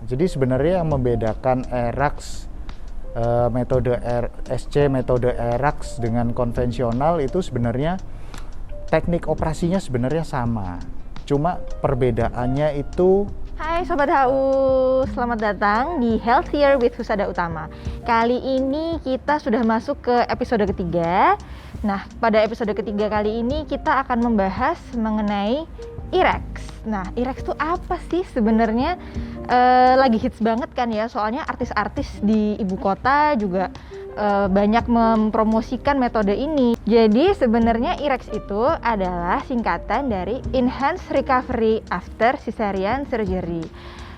Jadi sebenarnya yang membedakan ERAX metode SC metode ERAX dengan konvensional itu sebenarnya teknik operasinya sebenarnya sama. Cuma perbedaannya itu. Hai Sobat HU, selamat datang di Healthier with Husada Utama. Kali ini kita sudah masuk ke episode ketiga. Nah, pada episode ketiga kali ini kita akan membahas mengenai IREX. Nah, IREX itu apa sih sebenarnya? Lagi hits banget kan ya, soalnya artis-artis di ibu kota juga banyak mempromosikan metode ini. Jadi sebenarnya IREX itu adalah singkatan dari Enhanced Recovery After Cesarean Surgery.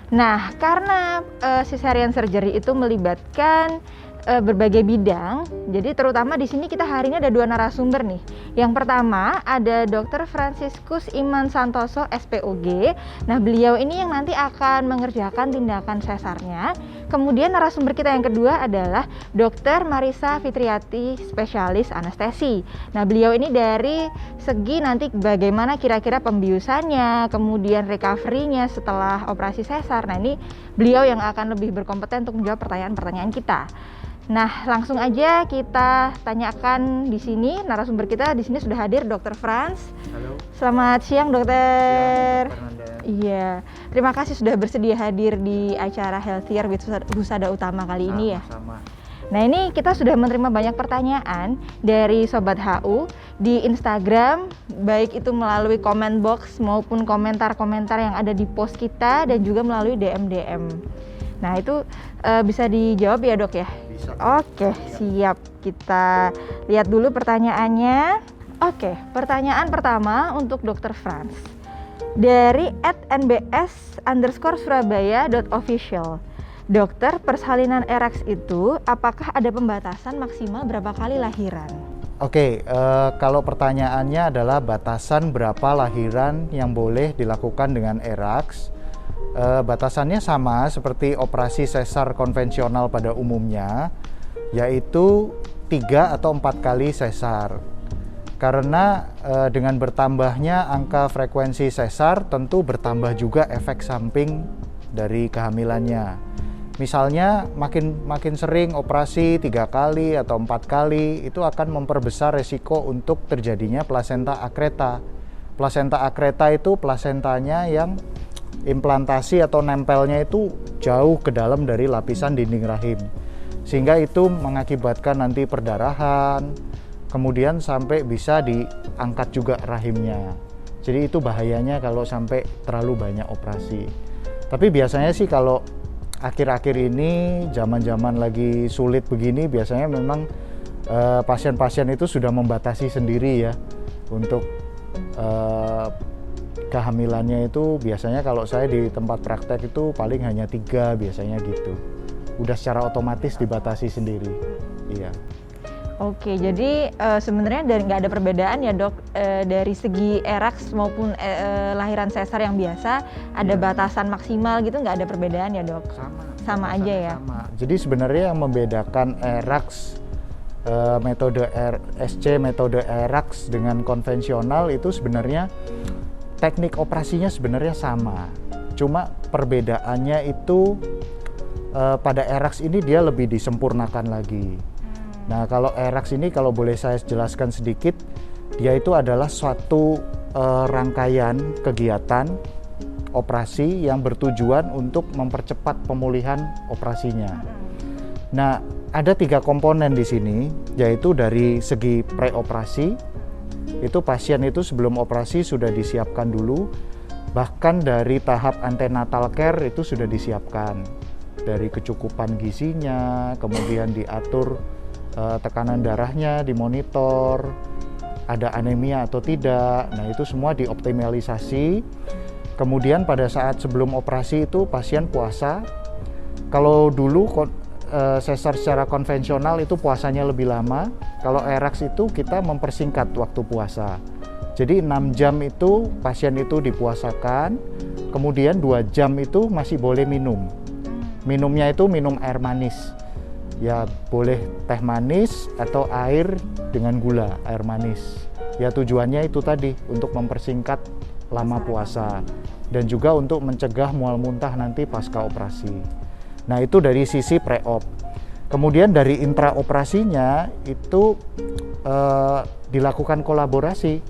Nah, karena cesarean surgery itu melibatkan berbagai bidang, jadi terutama di sini kita hari ini ada dua narasumber nih. Yang pertama ada Dr. Franciscus Iman Santoso SPOG. Nah, beliau ini yang nanti akan mengerjakan tindakan sesarnya. Kemudian narasumber kita yang kedua adalah Dr. Marisa Fitriati, spesialis anestesi. Nah, beliau ini dari segi nanti bagaimana kira-kira pembiusannya, kemudian recovery-nya setelah operasi sesar. Nah, ini beliau yang akan lebih berkompeten untuk menjawab pertanyaan-pertanyaan kita. Nah, langsung aja kita tanyakan di sini. Narasumber kita di sini sudah hadir, Dr. Franz. Halo. Selamat siang, dokter. Iya, Iya, terima kasih sudah bersedia hadir di acara Healthier with Husada Utama kali ini ya. Sama. Nah, ini kita sudah menerima banyak pertanyaan dari Sobat HU di Instagram, baik itu melalui comment box maupun komentar-komentar yang ada di post kita dan juga melalui DM. Nah, itu bisa dijawab ya, Dok ya? Bisa. Oke, siap. Kita lihat dulu pertanyaannya. Oke, pertanyaan pertama untuk Dr. Franz. Dari @nbs_surabaya.official. Dokter, persalinan ERAX itu apakah ada pembatasan maksimal berapa kali lahiran? Oke, kalau pertanyaannya adalah batasan berapa lahiran yang boleh dilakukan dengan ERAX, batasannya sama seperti operasi sesar konvensional pada umumnya, yaitu 3 atau 4 kali sesar. Karena dengan bertambahnya angka frekuensi sesar, tentu bertambah juga efek samping dari kehamilannya. Misalnya makin sering operasi 3 kali atau 4 kali, itu akan memperbesar resiko untuk terjadinya plasenta akreta. Plasenta akreta itu plasentanya yang implantasi atau nempelnya itu jauh ke dalam dari lapisan dinding rahim, sehingga itu mengakibatkan nanti perdarahan, kemudian sampai bisa diangkat juga rahimnya. Jadi itu bahayanya kalau sampai terlalu banyak operasi. Tapi biasanya sih kalau akhir-akhir ini zaman-zaman lagi sulit begini, biasanya memang pasien-pasien itu sudah membatasi sendiri ya untuk kehamilannya. Itu biasanya kalau saya di tempat praktek itu paling hanya 3 biasanya gitu. Udah secara otomatis dibatasi sendiri. Iya. Oke, jadi sebenarnya nggak ada perbedaan ya, Dok, dari segi ERAX maupun lahiran sesar yang biasa, ada batasan maksimal gitu, nggak ada perbedaan ya, Dok? Sama aja ya? Sama. Jadi sebenarnya yang membedakan ERAX metode SC metode ERAX dengan konvensional itu sebenarnya teknik operasinya sebenarnya sama. Cuma perbedaannya itu pada ERAX ini dia lebih disempurnakan lagi. Nah, kalau ERAX ini kalau boleh saya jelaskan sedikit, dia itu adalah suatu rangkaian kegiatan operasi yang bertujuan untuk mempercepat pemulihan operasinya. Nah, ada 3 komponen di sini, yaitu dari segi preoperasi, itu pasien itu sebelum operasi sudah disiapkan dulu, bahkan dari tahap antenatal care itu sudah disiapkan, dari kecukupan gizinya, kemudian diatur tekanan darahnya, dimonitor, ada anemia atau tidak. Nah, itu semua dioptimalisasi. Kemudian pada saat sebelum operasi itu pasien puasa. Kalau dulu sesar secara konvensional itu puasanya lebih lama. Kalau ERAX itu kita mempersingkat waktu puasa. Jadi 6 jam itu pasien itu dipuasakan, kemudian 2 jam itu masih boleh minum. Minumnya itu minum air manis. Ya boleh teh manis atau air dengan gula, air manis. Ya tujuannya itu tadi untuk mempersingkat lama puasa. dan juga untuk mencegah mual muntah nanti pasca operasi. Nah, itu dari sisi pre-op. Kemudian dari intraoperasinya itu dilakukan kolaborasi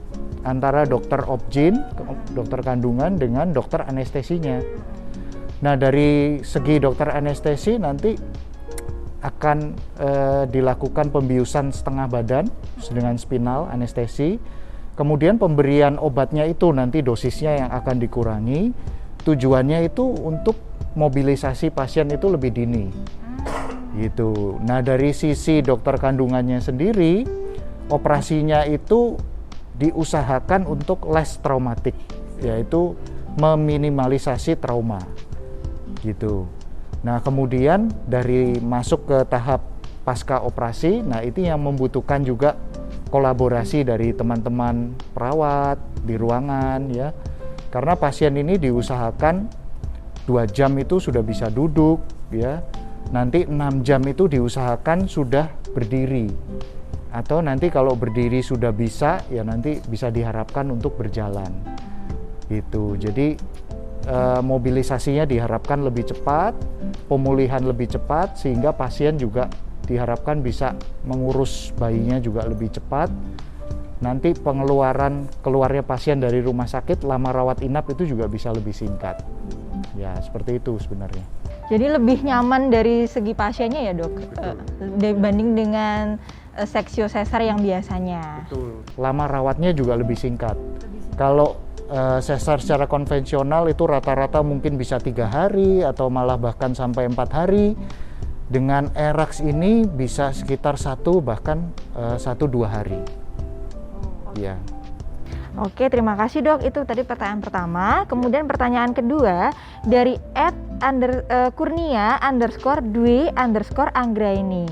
antara dokter obgyn, dokter kandungan dengan dokter anestesinya. Nah, dari segi dokter anestesi nanti akan dilakukan pembiusan setengah badan dengan spinal anestesi. Kemudian pemberian obatnya itu nanti dosisnya yang akan dikurangi. Tujuannya itu untuk mobilisasi pasien itu lebih dini. Gitu. Nah, dari sisi dokter kandungannya sendiri, operasinya itu diusahakan untuk less traumatik, yaitu meminimalisasi trauma. Gitu. Nah, kemudian dari masuk ke tahap pasca operasi, nah itu yang membutuhkan juga kolaborasi dari teman-teman perawat di ruangan ya. Karena pasien ini diusahakan 2 jam itu sudah bisa duduk ya. Nanti 6 jam itu diusahakan sudah berdiri. Atau nanti kalau berdiri sudah bisa, ya nanti bisa diharapkan untuk berjalan. Gitu. Jadi mobilisasinya diharapkan lebih cepat, pemulihan lebih cepat, sehingga pasien juga diharapkan bisa mengurus bayinya juga lebih cepat. Nanti keluarnya pasien dari rumah sakit, lama rawat inap itu juga bisa lebih singkat. Ya, seperti itu sebenarnya. Jadi lebih nyaman dari segi pasiennya ya, Dok? Dibanding dengan seksio sesar yang biasanya. Betul. Lama rawatnya juga lebih singkat. Kalau sesar secara konvensional itu rata-rata mungkin bisa 3 hari atau malah bahkan sampai 4 hari. Dengan ERAX ini bisa sekitar 1 bahkan 1-2 hari. Ya. Oke, terima kasih Dok. Itu tadi pertanyaan pertama. Kemudian pertanyaan kedua dari @kurnia_dwi_anggraini.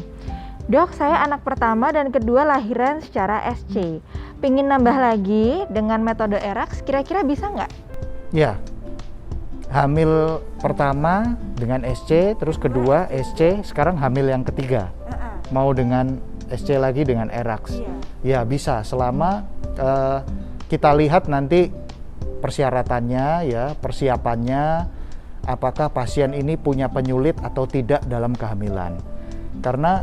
Dok, saya anak pertama dan kedua lahiran secara SC. Pingin nambah lagi dengan metode ERAX, kira-kira bisa nggak? Ya, hamil pertama dengan SC, terus kedua SC, sekarang hamil yang ketiga. Mau dengan SC lagi dengan ERAX. Ya, bisa selama kita lihat nanti persyaratannya ya, persiapannya, apakah pasien ini punya penyulit atau tidak dalam kehamilan. Karena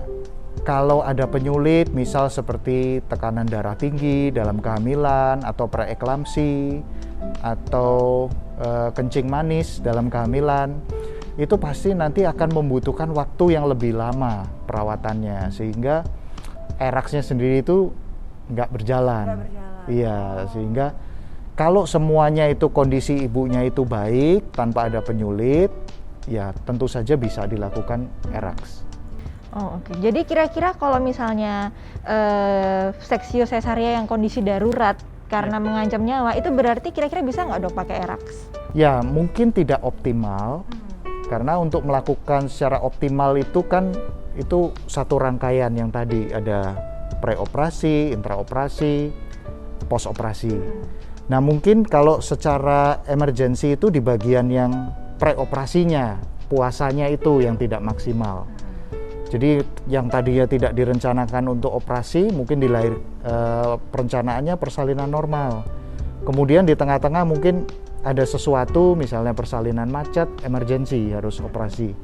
kalau ada penyulit, misal seperti tekanan darah tinggi dalam kehamilan, atau preeklamsi, atau kencing manis dalam kehamilan, itu pasti nanti akan membutuhkan waktu yang lebih lama perawatannya, sehingga ERAX-nya sendiri itu nggak berjalan. Iya, sehingga kalau semuanya itu kondisi ibunya itu baik, tanpa ada penyulit, ya tentu saja bisa dilakukan ERAX. Oh, oke. Jadi kira-kira kalau misalnya seksio sesaria yang kondisi darurat karena mengancam nyawa, itu berarti kira-kira bisa nggak Dok pakai ERAX? Ya, mungkin tidak optimal, karena untuk melakukan secara optimal itu kan itu satu rangkaian yang tadi ada preoperasi, intraoperasi, postoperasi. Nah, mungkin kalau secara emergensi itu di bagian yang preoperasinya, puasanya itu yang tidak maksimal. Jadi yang tadinya tidak direncanakan untuk operasi, mungkin perencanaannya persalinan normal. Kemudian di tengah-tengah mungkin ada sesuatu, misalnya persalinan macet, emergensi harus operasi.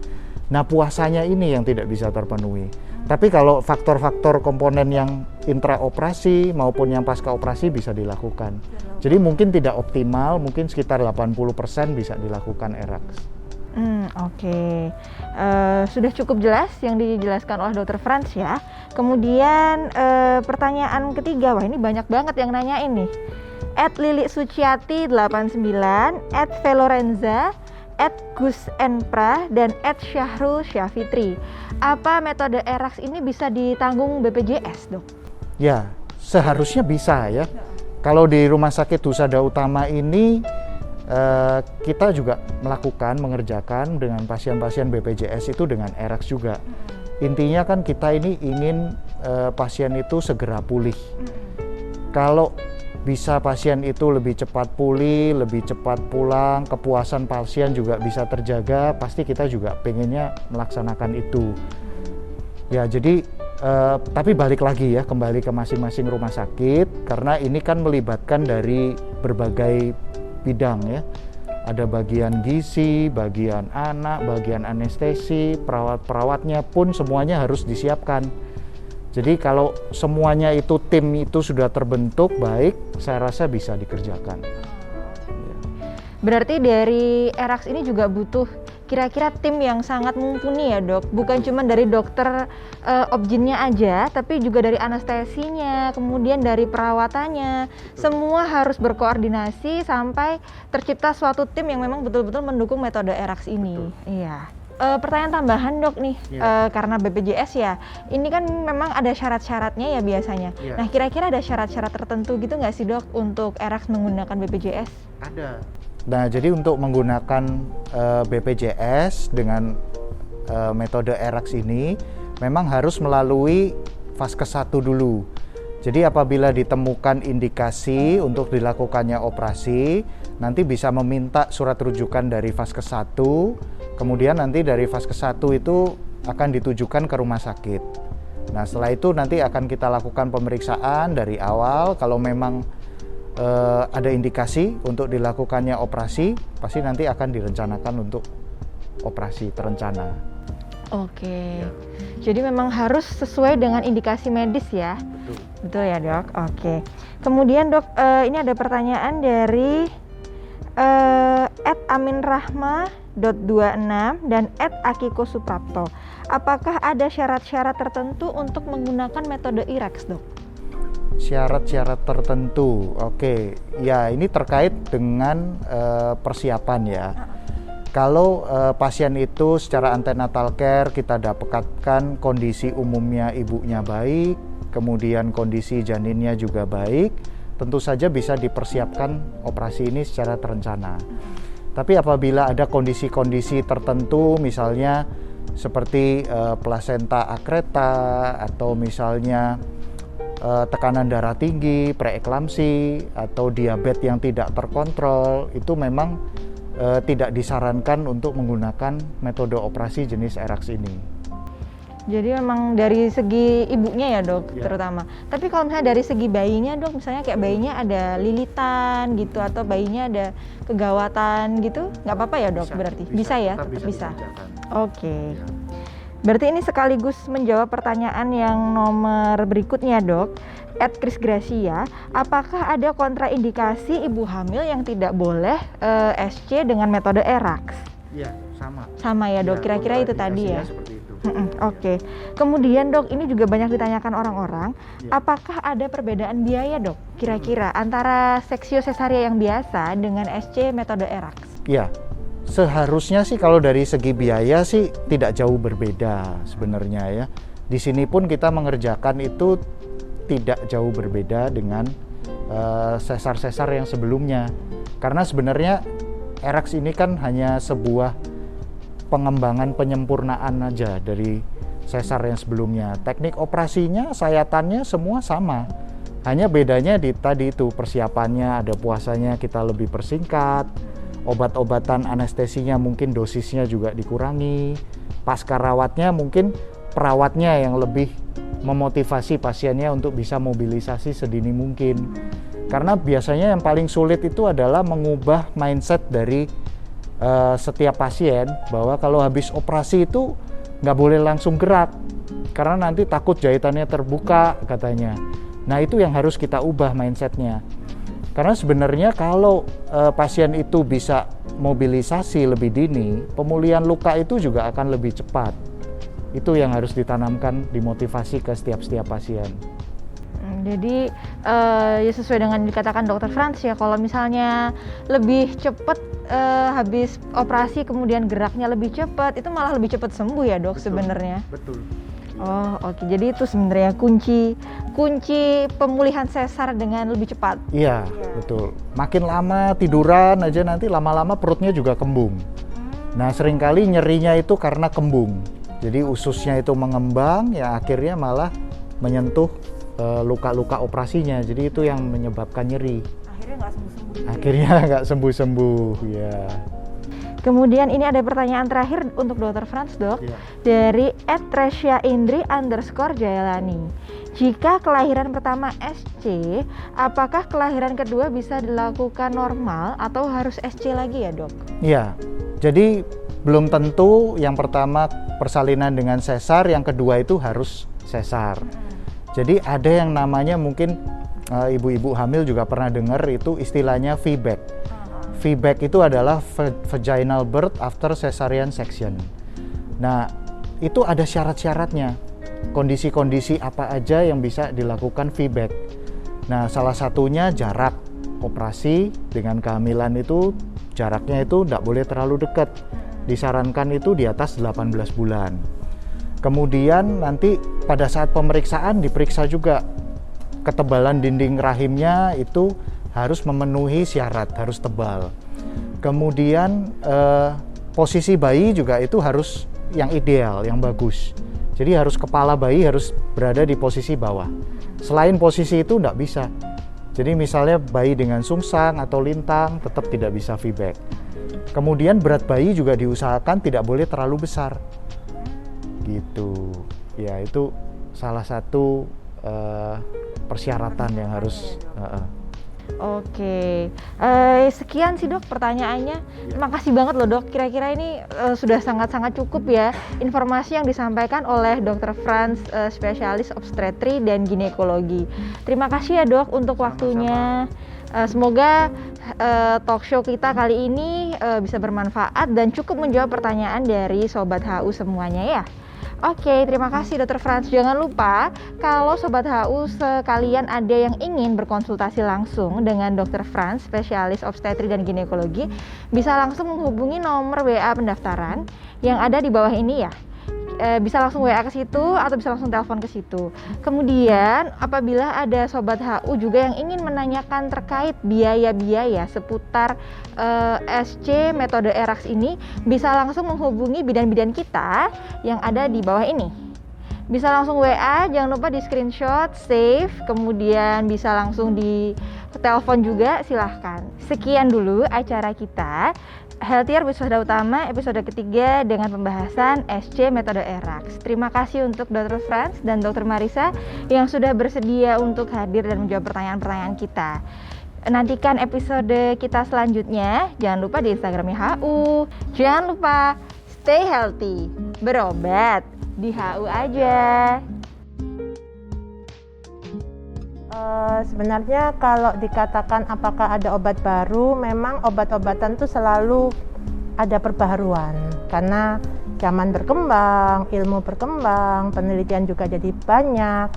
Nah, puasanya ini yang tidak bisa terpenuhi. Tapi kalau faktor-faktor komponen yang intraoperasi maupun yang pasca operasi bisa dilakukan. Jadi mungkin tidak optimal, mungkin sekitar 80% bisa dilakukan ERAX. Oke. Sudah cukup jelas yang dijelaskan oleh Dr. Frans ya. Kemudian pertanyaan ketiga, wah ini banyak banget yang nanyain nih. @lilisuciati89, @velorenza, @gusenpra, dan @syahrul syafitri. Apa metode ERAX ini bisa ditanggung BPJS, Dok? Ya, seharusnya bisa ya. Kalau di Rumah Sakit Husada Utama ini kita juga mengerjakan dengan pasien-pasien BPJS itu dengan ERAX juga. Intinya kan kita ini ingin pasien itu segera pulih. Kalau bisa pasien itu lebih cepat pulih, lebih cepat pulang, kepuasan pasien juga bisa terjaga, pasti kita juga pengennya melaksanakan itu. Ya, jadi tapi balik lagi ya, kembali ke masing-masing rumah sakit, karena ini kan melibatkan dari berbagai bidang ya. ada bagian gizi, bagian anak, bagian anestesi, perawat-perawatnya pun semuanya harus disiapkan. Jadi kalau semuanya itu tim itu sudah terbentuk baik, saya rasa bisa dikerjakan. Berarti dari ERAX ini juga butuh kira-kira tim yang sangat mumpuni ya dok, bukan cuma dari dokter objinnya aja, tapi juga dari anestesinya, kemudian dari perawatannya, semua harus berkoordinasi sampai tercipta suatu tim yang memang betul-betul mendukung metode ERAX ini. Betul. Iya. Pertanyaan tambahan dok nih, karena BPJS ya, ini kan memang ada syarat-syaratnya ya biasanya. Nah kira-kira ada syarat-syarat tertentu gitu nggak sih dok untuk ERAX menggunakan BPJS? Ada. Nah, jadi untuk menggunakan BPJS dengan metode ERAX ini memang harus melalui Vaskes 1 dulu. Jadi apabila ditemukan indikasi untuk dilakukannya operasi, nanti bisa meminta surat rujukan dari Vaskes 1, kemudian nanti dari Vaskes 1 itu akan ditujukan ke rumah sakit. Nah, setelah itu nanti akan kita lakukan pemeriksaan dari awal. Kalau memang ada indikasi untuk dilakukannya operasi, pasti nanti akan direncanakan untuk operasi terencana. Oke, jadi memang harus sesuai dengan indikasi medis ya? Betul ya dok? Oke. Kemudian dok, ini ada pertanyaan dari @aminrahma.26 dan @akikosuprapto. Apakah ada syarat-syarat tertentu untuk menggunakan metode ERAX dok? Syarat-syarat tertentu, oke. Ya, ini terkait dengan persiapan ya. Kalau pasien itu secara antenatal care kita dapatkan kondisi umumnya ibunya baik, kemudian kondisi janinnya juga baik, tentu saja bisa dipersiapkan operasi ini secara terencana. Tapi apabila ada kondisi-kondisi tertentu, misalnya seperti plasenta akreta atau misalnya tekanan darah tinggi, preeklamsi, atau diabetes yang tidak terkontrol, itu memang tidak disarankan untuk menggunakan metode operasi jenis ERAX ini. Jadi memang dari segi ibunya ya dok, terutama. Tapi kalau misalnya dari segi bayinya dok, misalnya kayak bayinya ada lilitan gitu, atau bayinya ada kegawatan gitu, nggak apa-apa ya dok? Berarti bisa ya, tetap bisa. Oke. Berarti ini sekaligus menjawab pertanyaan yang nomor berikutnya dok, @Krisgracia, apakah ada kontraindikasi ibu hamil yang tidak boleh SC dengan metode ERAX? Iya, sama. Sama ya dok, kira-kira itu tadi ya? Seperti itu. Oke. Kemudian dok, ini juga banyak ditanyakan orang-orang, apakah ada perbedaan biaya dok, kira-kira antara seksio sesaria yang biasa dengan SC metode ERAX? Iya. Seharusnya sih kalau dari segi biaya sih tidak jauh berbeda sebenarnya ya. Di sini pun kita mengerjakan itu tidak jauh berbeda dengan sesar-sesar yang sebelumnya. Karena sebenarnya ERAX ini kan hanya sebuah pengembangan penyempurnaan aja dari sesar yang sebelumnya. Teknik operasinya, sayatannya semua sama. Hanya bedanya di tadi itu persiapannya, ada puasanya kita lebih persingkat. Obat-obatan anestesinya mungkin dosisnya juga dikurangi. Pasca rawatnya mungkin perawatnya yang lebih memotivasi pasiennya untuk bisa mobilisasi sedini mungkin. Karena biasanya yang paling sulit itu adalah mengubah mindset dari setiap pasien bahwa kalau habis operasi itu nggak boleh langsung gerak karena nanti takut jahitannya terbuka katanya. Nah itu yang harus kita ubah mindsetnya. Karena sebenarnya kalau pasien itu bisa mobilisasi lebih dini, pemulihan luka itu juga akan lebih cepat. Itu yang harus ditanamkan, dimotivasi ke setiap pasien. Jadi ya sesuai dengan dikatakan Dr. Frans ya, kalau misalnya lebih cepat habis operasi kemudian geraknya lebih cepat, itu malah lebih cepat sembuh ya dok sebenarnya. Betul. Oh oke. Jadi itu sebenarnya kunci pemulihan sesar dengan lebih cepat. Iya, betul. Makin lama tiduran aja nanti lama-lama perutnya juga kembung. Nah seringkali nyerinya itu karena kembung. Jadi ususnya itu mengembang ya akhirnya malah menyentuh luka-luka operasinya. Jadi itu yang menyebabkan nyeri. Akhirnya nggak sembuh-sembuh. Akhirnya nggak sembuh-sembuh ya. Kemudian ini ada pertanyaan terakhir untuk Dr. Franz, Dok. Iya. Dari @resyaindri_jayalani. Jika kelahiran pertama SC, apakah kelahiran kedua bisa dilakukan normal atau harus SC lagi ya, Dok? Iya. Jadi belum tentu yang pertama persalinan dengan sesar, yang kedua itu harus sesar. Jadi ada yang namanya mungkin ibu-ibu hamil juga pernah dengar itu istilahnya VBAC. VBAC itu adalah vaginal birth after cesarean section. Nah, itu ada syarat-syaratnya. Kondisi-kondisi apa aja yang bisa dilakukan VBAC. Nah, salah satunya jarak operasi dengan kehamilan itu jaraknya itu tidak boleh terlalu dekat. Disarankan itu di atas 18 bulan. Kemudian nanti pada saat pemeriksaan diperiksa juga ketebalan dinding rahimnya itu harus memenuhi syarat, harus tebal. Kemudian posisi bayi juga itu harus yang ideal, yang bagus. Jadi harus kepala bayi harus berada di posisi bawah. Selain posisi itu tidak bisa. Jadi misalnya bayi dengan sungsang atau lintang tetap tidak bisa VBAC. Kemudian berat bayi juga diusahakan tidak boleh terlalu besar. Gitu. Ya, itu salah satu persyaratan yang harus. Oke, sekian sih Dok pertanyaannya. Terima kasih banget loh Dok. Kira-kira ini sudah sangat-sangat cukup ya informasi yang disampaikan oleh Dr. Franz, spesialis obstetri dan ginekologi. Terima kasih ya Dok untuk waktunya. Semoga talk show kita kali ini bisa bermanfaat dan cukup menjawab pertanyaan dari Sobat HU semuanya ya. Oke, terima kasih Dr. Franz. Jangan lupa kalau Sobat HU sekalian ada yang ingin berkonsultasi langsung dengan Dr. Franz, spesialis obstetri dan ginekologi, bisa langsung menghubungi nomor WA pendaftaran yang ada di bawah ini ya. Bisa langsung WA ke situ atau bisa langsung telepon ke situ. Kemudian apabila ada Sobat HU juga yang ingin menanyakan terkait biaya-biaya seputar SC metode ERAX ini, bisa langsung menghubungi bidan-bidan kita yang ada di bawah ini. Bisa langsung WA, jangan lupa di screenshot, save, kemudian bisa langsung di telepon juga, silahkan. Sekian dulu acara kita Healthier with Husada Utama episode ketiga dengan pembahasan SC metode ERAX. Terima kasih untuk Dr. Franz dan Dr. Marisa yang sudah bersedia untuk hadir dan menjawab pertanyaan-pertanyaan kita. Nantikan episode kita selanjutnya. Jangan lupa di Instagramnya HU. Jangan lupa stay healthy, berobat di HU aja. Sebenarnya kalau dikatakan apakah ada obat baru, memang obat-obatan itu selalu ada perbaharuan karena zaman berkembang, ilmu berkembang, penelitian juga jadi banyak.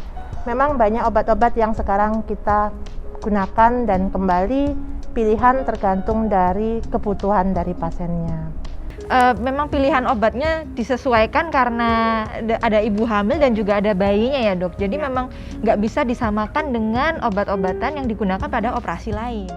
Memang banyak obat-obat yang sekarang kita gunakan dan kembali pilihan tergantung dari kebutuhan dari pasiennya. Memang pilihan obatnya disesuaikan karena ada ibu hamil dan juga ada bayinya ya Dok. Jadi memang nggak bisa disamakan dengan obat-obatan yang digunakan pada operasi lain.